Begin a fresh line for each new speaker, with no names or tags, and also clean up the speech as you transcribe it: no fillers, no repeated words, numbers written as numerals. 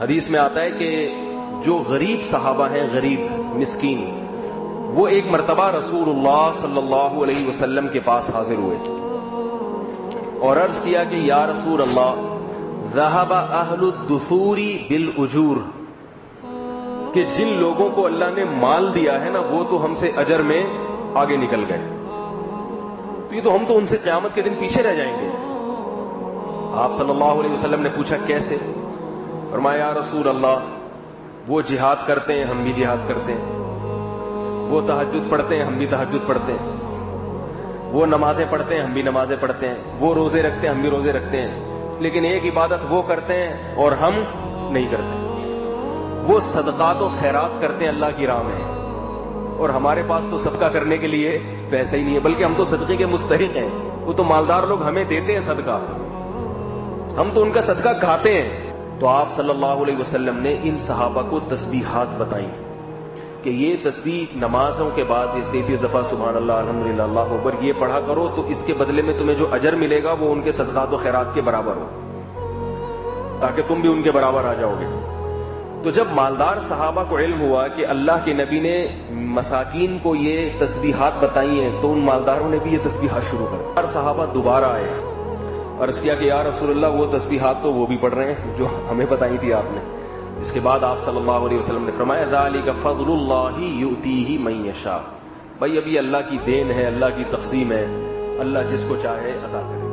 حدیث میں آتا ہے کہ جو غریب صحابہ ہیں، غریب مسکین، وہ ایک مرتبہ رسول اللہ صلی اللہ علیہ وسلم کے پاس حاضر ہوئے اور عرض کیا کہ یا رسول اللہ، ذہب اہل الدثور بالاجور، کہ جن لوگوں کو اللہ نے مال دیا ہے نا وہ تو ہم سے اجر میں آگے نکل گئے، تو یہ تو ہم تو ان سے قیامت کے دن پیچھے رہ جائیں گے۔ آپ صلی اللہ علیہ وسلم نے پوچھا کیسے؟ فرمایا یا رسول اللہ، وہ جہاد کرتے ہیں ہم بھی جہاد کرتے ہیں، وہ تہجد پڑھتے ہیں ہم بھی تہجد پڑھتے ہیں، وہ نمازیں پڑھتے ہیں ہم بھی نمازیں پڑھتے ہیں، وہ روزے رکھتے ہیں ہم بھی روزے رکھتے ہیں، لیکن ایک عبادت وہ کرتے ہیں اور ہم نہیں کرتے، وہ صدقات و خیرات کرتے ہیں اللہ کی راہ میں، اور ہمارے پاس تو صدقہ کرنے کے لیے پیسے ہی نہیں ہے، بلکہ ہم تو صدقے کے مستحق ہیں، وہ تو مالدار لوگ ہمیں دیتے ہیں صدقہ، ہم تو ان کا صدقہ کھاتے ہیں۔ تو آپ صلی اللہ علیہ وسلم نے ان صحابہ کو تسبیحات بتائیں کہ یہ تسبیح نمازوں کے بعد 33 دفعہ سبحان اللہ الحمدللہ اللہ اکبر یہ پڑھا کرو، تو اس کے بدلے میں تمہیں جو اجر ملے گا وہ ان کے صدقات و خیرات کے برابر ہو، تاکہ تم بھی ان کے برابر آ جاؤ گے۔ تو جب مالدار صحابہ کو علم ہوا کہ اللہ کے نبی نے مساکین کو یہ تسبیحات بتائی ہیں، تو ان مالداروں نے بھی یہ تسبیحات شروع کر دی۔ صحابہ دوبارہ آئے اور اس کیا کہ یا رسول اللہ، وہ تسبیحات تو وہ بھی پڑھ رہے ہیں جو ہمیں بتائی تھی آپ نے۔ اس کے بعد آپ صلی اللہ علیہ وسلم نے فرمایا ذالک فضل اللہ یؤتیہ من یشاء، بھائی ابھی اللہ کی دین ہے، اللہ کی تقسیم ہے، اللہ جس کو چاہے عطا کرے۔